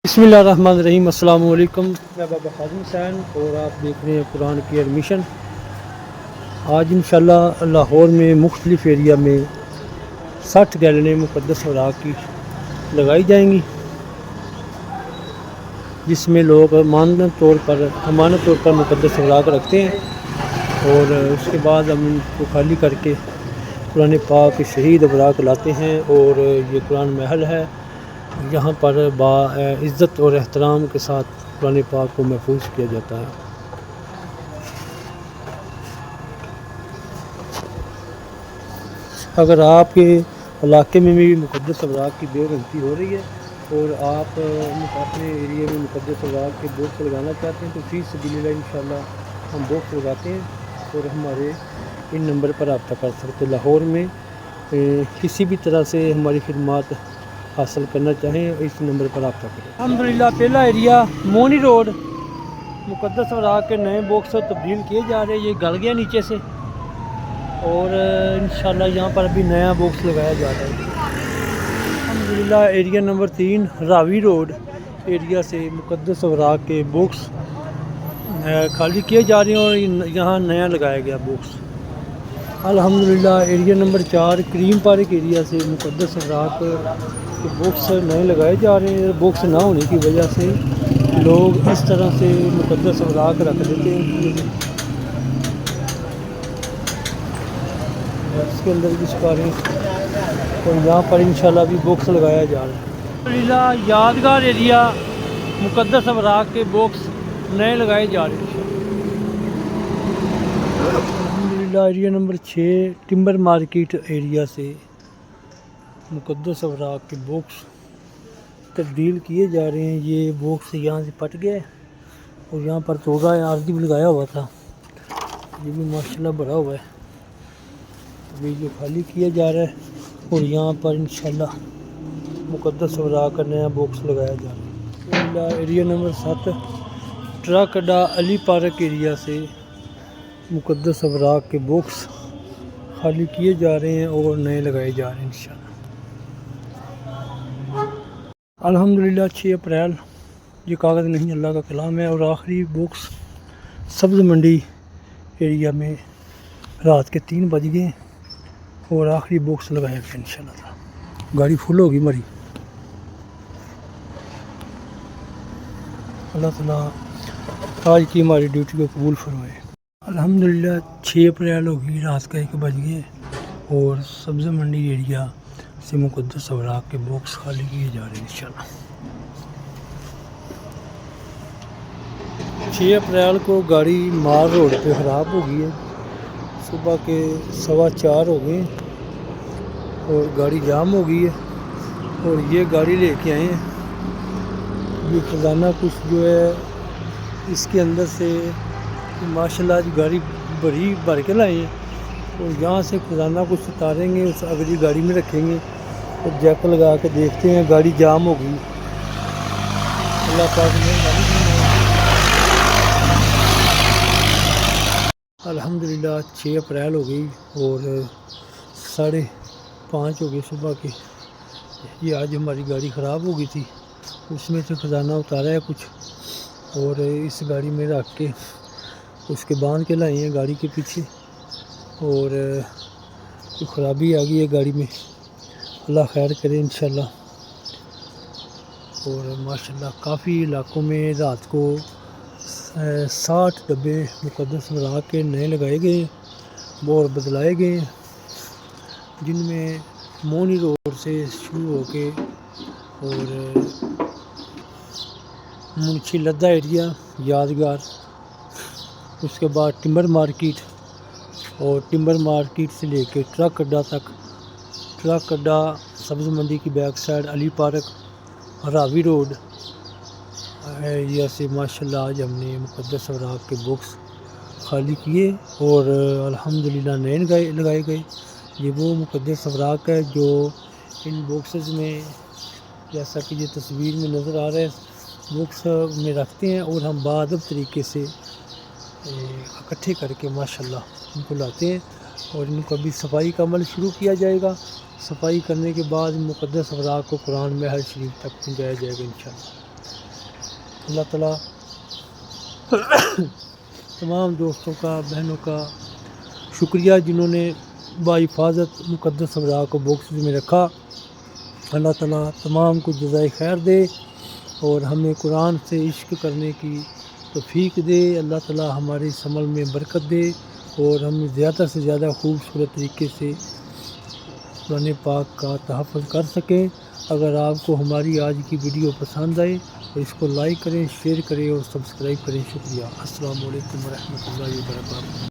बसमिल्लाहिर्रहमानिर्रहीम। अस्सलाम वालेकुम। मैं बाबा क़ासिम हुसैन और आप देख रहे हैं कुरान केयर मिशन। आज इंशाल्लाह लाहौर में मुख्तलिफ़ एरिया में 60 गैलनें मुक़द्दस औराक़ की लगाई जाएंगी, जिसमें लोग अमानत तौर पर मुक़द्दस औराक़ रखते हैं और उसके बाद हम इनको खाली करके कुरान पाक के शहीद औराक़ लाते हैं। और ये कुरान महल है, यहाँ पर इज़्ज़त और एहतराम के साथ कुरान पाक को महफूज किया जाता है। अगर आपके इलाके में भी मुक़द्दस औराक़ की बेगनती हो रही है और आप अपने एरिया में मुक़द्दस औराक़ के बॉक्स लगाना चाहते हैं तो फी सबीलिल्लाह इंशाअल्लाह हम बॉक्स लगाते हैं और हमारे इन नंबर पर रब्ता कर सकते हैं। लाहौर में किसी भी तरह से हमारी खिदमत हासिल करना चाहें इस नंबर पर रब्ता करें। अल्हम्दुलिल्लाह पहला एरिया मोनी रोड मुक़द्दस औराक़ के नए बॉक्स तब्दील किए जा रहे हैं। ये गल गया नीचे से और इंशाल्लाह यहाँ पर अभी नया बॉक्स लगाया जा रहा है। अल्हम्दुलिल्लाह area number 3 Ravi road area से मुक़द्दस औराक़ के बॉक्स खाली किए जा रहे हैं और यहाँ नया लगाया गया बॉक्स। अल्हम्दुलिल्लाह एरिया नंबर 4 करीम पार्क एरिया से मुक़द्दस औराक़ के बॉक्स नए लगाए जा रहे हैं। बॉक्स ना होने की वजह से लोग इस तरह से मुक़द्दस औराक़ रख देते हैं, इसके अंदर भी छुपाने और यहाँ पर इंशाल्लाह भी बॉक्स लगाया जा रहा है। यादगार एरिया मुक़द्दस औराक़ के बॉक्स नए लगाए जा रहे हैं। अल्हम्दुलिल्लाह area number 6 timber market area से मुक़द्दस औराक़ के बॉक्स तब्दील किए जा रहे हैं। ये बॉक्स यहाँ से पट गया है और यहाँ पर तोड़ा आरती भी लगाया हुआ था, ये भी माशाल्लाह भरा हुआ है। अभी ये खाली किया जा रहा है और यहाँ पर इंशाल्लाह मुक़द्दस औराक़ का नया बॉक्स लगाया जा रहा है। एरिया नंबर 7 ट्रक अड्डा अली पार्क एरिया से मुक़द्दस औराक़ के बॉक्स खाली किए जा रहे हैं और नए लगाए जा रहे हैं इंशाल्लाह। अल्हम्दुलिल्लाह 6 अप्रैल, ये कागज़ नहीं अल्लाह का कलाम है। और आखिरी बॉक्स सब्ज़ मंडी एरिया में रात के 3 बज गए और आखिरी बॉक्स लगाया गया इंशाल्लाह। गाड़ी फुल होगी हमारी। अल्लाह ताला आज की हमारी ड्यूटी को कबूल फरमाए। अल्हम्दुलिल्लाह 6 अप्रैल होगी, रात का 1 बज गए और सब्ज़ मंडी एरिया से मुक़द्दस औराक़ के बॉक्स खाली किए जा रहे हैं इंशाल्लाह। 6 अप्रैल को गाड़ी मार रोड पे ख़राब हो गई है, सुबह के 4:15 हो गए और गाड़ी जाम हो गई है और ये गाड़ी लेके आए हैं। ये खजाना कुछ जो है इसके अंदर से माशाल्लाह आज गाड़ी भर के लाए हैं और यहाँ से खजाना कुछ उतारेंगे, उस अगली गाड़ी में रखेंगे और जैक लगा के देखते हैं। गाड़ी जाम हो गई, अल्लाह पाक ने गाड़ी अल्हम्दुलिल्लाह 6 अप्रैल हो गई और 5:30 हो गए सुबह के। ये आज हमारी गाड़ी ख़राब हो गई थी, उसमें से ख़जाना उतारा है कुछ और इस गाड़ी में रख के उसके बांध के लाए हैं गाड़ी के पीछे और कोई ख़राबी आ गई है गाड़ी में, अल्लाह खैर करे इंशाल्लाह। और माशाल्लाह काफ़ी इलाकों में रात को 60 डब्बे मुक़द्दस औराक़ के नए लगाए गए और बदलाए गए, जिनमें मोनी रोड से शुरू होके और मुंशी लद्दा एरिया यादगार, उसके बाद टिम्बर मार्केट और टिम्बर मार्केट से लेके ट्रक अड्डा तक, ट्रक अड्डा सब्ज़ मंडी की back side Ali park Ravi road area से माशाल्लाह आज हमने मुक़द्दस औराक़ के बॉक्स खाली किए और अल्हम्दुलिल्लाह नए लगाए गए। ये वो मुक़द्दस औराक़ है जो इन बॉक्सेस में, जैसा कि ये तस्वीर में नज़र आ रहा है, बॉक्स में रखते हैं और हम बाअदब तरीके से इकट्ठे करके माशाल्लाह इनको लाते हैं और इनको अभी सफाई का अमल शुरू किया जाएगा। सफाई करने के बाद मुक़द्दस औराक़ को कुरान महल शरीफ तक पहुँचाया जाएगा इंशाअल्लाह। اللہ تعالیٰ تمام دوستوں کا، بہنوں کا شکریہ جنہوں نے بحفاظت مقدس اوراق کو باکسز میں رکھا۔ اللہ تعالیٰ تمام کو جزائے خیر دے اور ہمیں قرآن سے عشق کرنے کی توفیق دے۔ اللہ تعالیٰ ہمارے اس عمل میں برکت دے اور ہم زیادہ سے زیادہ خوبصورت طریقے سے قرآن پاک کا تحفظ کر سکیں۔ اگر آپ کو ہماری آج کی ویڈیو پسند آئے تو اس کو لائک کریں، شیئر کریں اور سبسکرائب کریں۔ شکریہ۔ السلام علیکم ورحمۃ اللہ وبرکاتہ۔